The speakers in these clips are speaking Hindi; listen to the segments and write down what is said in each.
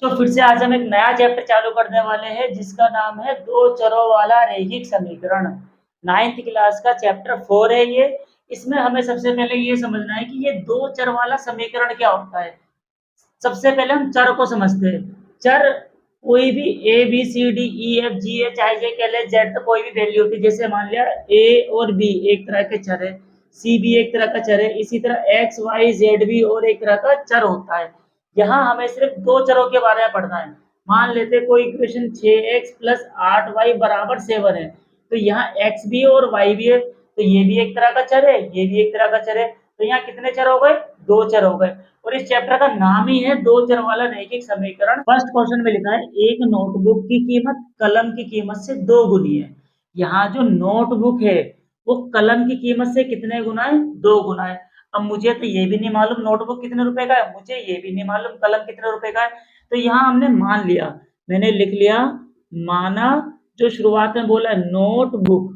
तो फिर से आज हम एक नया चैप्टर चालू करने वाले हैं जिसका नाम है दो चरों वाला रैखिक समीकरण। 9th क्लास का चैप्टर 4 है ये। इसमें हमें सबसे पहले ये समझना है कि ये दो चर वाला समीकरण क्या होता है। सबसे पहले हम चर को समझते हैं। चर कोई भी A B C D E F G H I J K L M Z तक कोई भी वैल्यू होती है। जैसे मान लिया ए और बी एक तरह के चर है, सी भी एक तरह का चर है, इसी तरह एक्स वाई जेड भी और एक तरह का चर होता है। यहाँ हमें सिर्फ दो चरों के बारे में पढ़ना है। मान लेते कोई इक्वेशन 6x प्लस 8y बराबर 7 है, तो यहाँ x भी है और y भी है, तो ये भी एक तरह का चर है, ये भी एक तरह का चर है। तो यहाँ कितने चर हो गए? दो चर हो गए। और इस चैप्टर का नाम ही है दो चर वाला रैखिक समीकरण। फर्स्ट क्वेश्चन में लिखा है एक नोटबुक की कीमत कलम की कीमत से 2 गुनी है। यहाँ जो नोटबुक है वो कलम की कीमत से कितने गुना है? 2 गुना है। अब मुझे तो ये भी नहीं मालूम नोटबुक कितने रुपए का है, मुझे ये भी नहीं मालूम कलम कितने रुपए का है। तो यहाँ हमने मान लिया, मैंने लिख लिया माना, जो शुरुआत में बोला नोटबुक,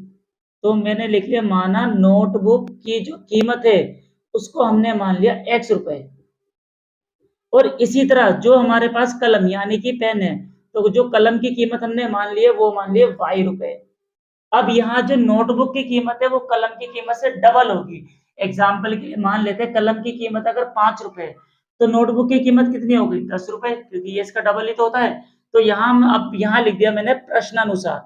तो मैंने लिख लिया माना नोटबुक की जो कीमत है उसको हमने मान लिया x रुपए। और इसी तरह जो हमारे पास कलम यानी कि पेन है, तो जो कलम की कीमत हमने मान ली है वो मान लिए y रुपए। अब यहाँ जो नोटबुक की कीमत है वो कलम की कीमत से डबल होगी। एग्जाम्पल के लिए मान लेते हैं कलम की कीमत अगर 5 रुपए, तो नोटबुक की कीमत कितनी होगी? 10 रुपए, क्योंकि ये इसका डबल ही तो होता है। तो यहाँ अब यहाँ लिख दिया मैंने प्रश्नानुसार।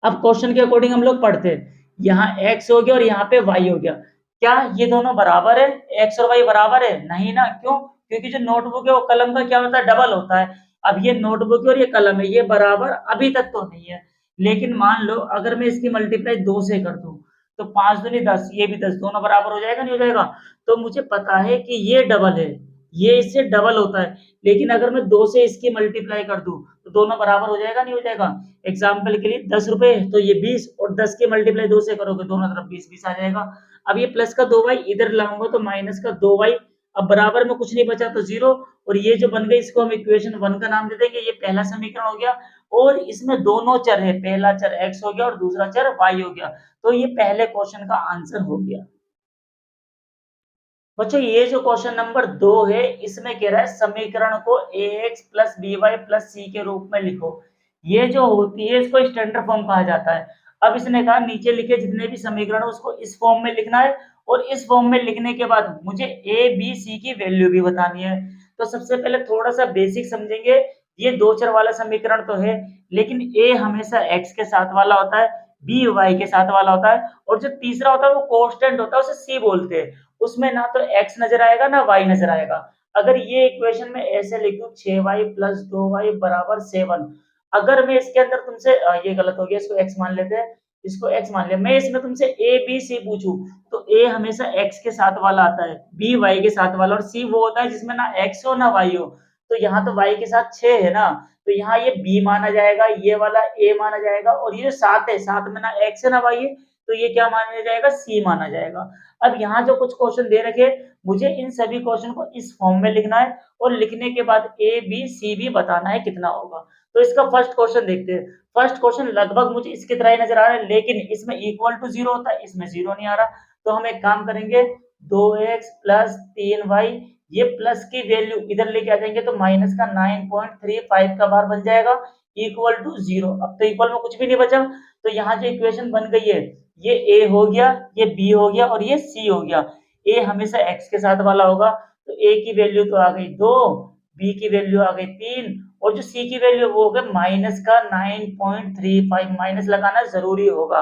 अब क्वेश्चन के अकॉर्डिंग हम लोग पढ़ते हैं। यहाँ x हो गया और यहाँ पे y हो गया। क्या ये दोनों बराबर है? x और y बराबर है? नहीं ना। क्यों? क्योंकि जो नोटबुक है वो कलम का क्या होता है? डबल होता है। अब ये नोटबुक है और ये कलम है, ये बराबर अभी तक तो नहीं है। लेकिन मान लो अगर मैं इसकी मल्टीप्लाई 2 से कर दूं, तो 5 दूनी 10, ये भी 10, दोनों बराबर हो जाएगा नहीं हो जाएगा? तो मुझे पता है कि ये डबल है, ये इससे डबल होता है। लेकिन अगर मैं 2 से इसकी मल्टीप्लाई कर दूं तो दोनों बराबर हो जाएगा नहीं हो जाएगा? एग्जाम्पल के लिए 10 रुपए तो ये 20, और 10 की मल्टीप्लाई 2 से करोगे दोनों तरफ 20 आ जाएगा। अब ये प्लस का 2y इधर लाऊंगा तो माइनस का 2y। अब बराबर में कुछ नहीं बचा तो 0। और ये जो बन गई इसको हम इक्वेशन 1 का नाम दे देंगे। ये पहला समीकरण हो गया। और इसमें दोनों चर है, पहला चर x हो गया और दूसरा चर y हो गया। तो ये पहले क्वेश्चन का आंसर हो गया। बच्चों ये जो क्वेश्चन नंबर 2 है इसमें कह रहा है समीकरण को ax plus by plus c के रूप में लिखो। ये जो होती है इसको स्टैंडर्ड फॉर्म कहा जाता है। अब इसने कहा नीचे लिखे जितने भी समीकरण है उसको इस फॉर्म में लिखना है, और इस फॉर्म में लिखने के बाद मुझे a b c की वैल्यू भी बतानी है। तो सबसे पहले थोड़ा सा बेसिक समझेंगे। ये दो चर वाला समीकरण तो है, लेकिन a हमेशा x के साथ वाला होता है, b y के साथ वाला होता है, और जो तीसरा होता है वो कांस्टेंट होता है, उसे c बोलते हैं। उसमें ना तो x नजर आएगा ना y नजर आएगा। अगर ये इक्वेशन में ऐसे लिख दूं 6y प्लस 2y बराबर 7, अगर मैं इसके अंदर तुमसे ये गलत हो गया, इसको x मान लेते हैं, इसको x मान लिया, मैं इसमें तुमसे a b c पूछूं तो a हमेशा x के साथ वाला आता है, b y के साथ वाला, और c वो होता है जिसमें ना x हो ना y हो। तो यहाँ तो y के साथ 6 है ना, तो यहाँ ये b माना जाएगा, ये वाला a माना जाएगा, और ये जो 7 है, 7 में ना x है ना y है, तो ये क्या माना जाएगा? c माना जाएगा। अब यहाँ जो कुछ क्वेश्चन दे रखे, मुझे इन सभी क्वेश्चन को इस फॉर्म में लिखना है, और लिखने के बाद a b c भी बताना है कितना होगा। तो इसका फर्स्ट क्वेश्चन देखते हैं। फर्स्ट क्वेश्चन लगभग मुझे इसकी तरह ही नजर आ रहा है, लेकिन इसमें इक्वल टू 0 होता है, इसमें 0 नहीं आ रहा। तो हम एक काम करेंगे, 2x प्लस 3y, ये प्लस की वैल्यू इधर लेके आ जाएंगे तो माइनस का 9.35 का बार बन जाएगा, इक्वल टू 0। अब तो इक्वल में कुछ भी नहीं बचा, तो यहाँ जो इक्वेशन बन गई है, ये a हो गया, ये b हो गया, और ये c हो गया। a हमेशा x के साथ वाला होगा, तो a की वैल्यू तो आ गई 2, b की वैल्यू आ गई 3, और जो c की वैल्यू वो हो गया माइनस का 9.35, माइनस लगाना जरूरी होगा।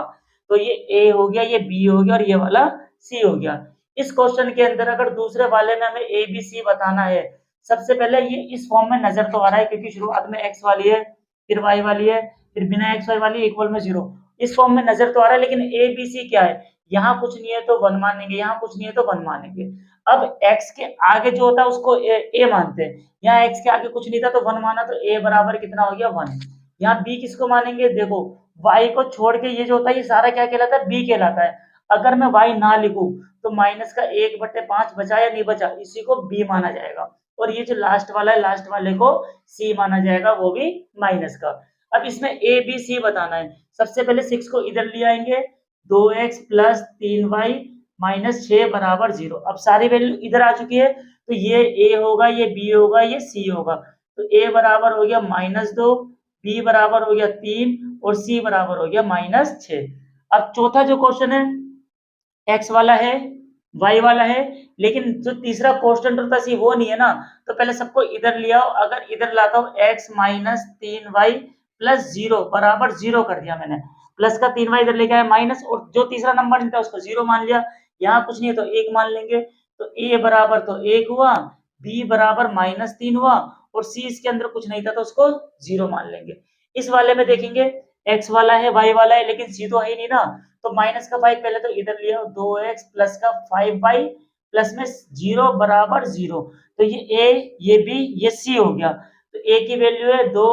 तो ये a हो गया, ये b हो गया, और ये वाला c हो गया। इस क्वेश्चन के अंदर अगर दूसरे वाले में हमें a b c बताना है, सबसे पहले ये इस फॉर्म में नजर तो आ रहा है, क्योंकि शुरुआत में x वाली है, फिर y वाली है, फिर बिना x y वाली इक्वल में 0। इस फॉर्म में नजर तो आ रहा है, लेकिन a b c क्या है? यहाँ कुछ नहीं है तो 1 मानेंगे, यहाँ कुछ नहीं है तो 1 मानेंगे। अब x के आगे जो होता है उसको a मानते हैं। यहाँ x के आगे कुछ नहीं था तो 1 माना, तो a बराबर कितना हो गया? 1। यहाँ b किसको मानेंगे? देखो y को छोड़ के ये जो होता है ये सारा क्या कहलाता है? b कहलाता है। अगर मैं y ना लिखूं तो माइनस का 1/5 बचा या नहीं बचा, इसी को b माना जाएगा। और ये जो लास्ट वाला है, लास्ट वाले को c माना जाएगा, वो भी माइनस का। अब इसमें a b c बताना है। सबसे पहले 6 को इधर ले आएंगे, 2x प्लस 3y माइनस 6 बराबर 0। अब सारी वैल्यू इधर आ चुकी है, तो ये ए होगा, ये बी होगा, ये सी होगा। तो ए बराबर हो गया -2, बी बराबर हो गया 3 और सी बराबर हो गया -6। अब चौथा जो क्वेश्चन है एक्स वाला है, वाई वाला है, लेकिन जो तीसरा कांस्टेंट होता है वो नहीं है ना, तो पहले सबको इधर ले आओ। अगर इधर लाता हूँ x माइनस 3y प्लस 0 बराबर 0 कर दिया मैंने, प्लस का 3y इधर लेके आया माइनस, और जो तीसरा नंबर नहीं था उसको 0 मान लिया। यहाँ कुछ नहीं है तो 1 मान लेंगे, तो a बराबर तो 1 हुआ, b बराबर -3 हुआ, और c इसके अंदर कुछ नहीं था तो उसको 0 मान लेंगे। इस वाले में देखेंगे x वाला है, y वाला है, लेकिन c तो है ही नहीं ना, तो माइनस का 5 पहले तो इधर लिया, 2x प्लस का 5y प्लस में 0 बराबर 0। तो ये a, ये b, ये c हो गया। तो a की वैल्यू है 2,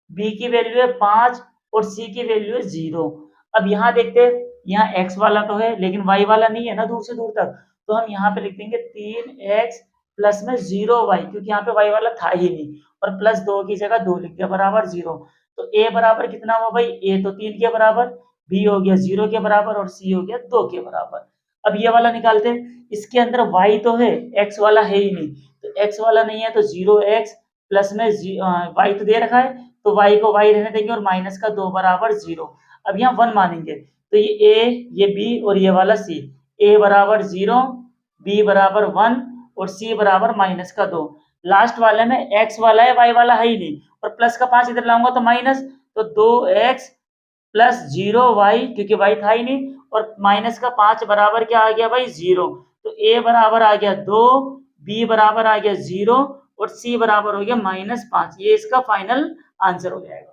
b की वैल्यू है 5 और c की वैल्यू है 0। अब यहाँ देखते हैं, यहाँ x वाला तो है लेकिन y वाला नहीं है ना दूर से दूर तक, तो हम यहाँ पे लिख देंगे 3x प्लस में 0y, क्योंकि यहाँ पे y वाला था ही नहीं, और प्लस 2 की जगह 2 लिख दिया बराबर 0। तो a बराबर कितना हुआ भाई, a तो 3 के बराबर, b हो गया 0 के बराबर और c हो गया 2 के बराबर। अब ये वाला निकालते हैं, इसके अंदर y तो है, x वाला है ही नहीं, तो x वाला नहीं है तो 0x प्लस में y तो दे रखा है, तो y को y रहने देंगे और माइनस का 2 बराबर 0। अब यहाँ 1 मानेंगे, तो ये a, ये b और ये वाला c, a बराबर 0, b बराबर 1 और c बराबर माइनस का 2। लास्ट वाले में x वाला है, y वाला है ही नहीं, और प्लस का 5 इधर लाऊंगा तो माइनस, तो 2x प्लस 0y, क्योंकि y था ही नहीं, और माइनस का 5 बराबर क्या आ गया भाई 0। तो a बराबर आ गया 2, b बराबर आ गया 0 और c बराबर हो गया -5। ये इसका फाइनल आंसर हो जाएगा।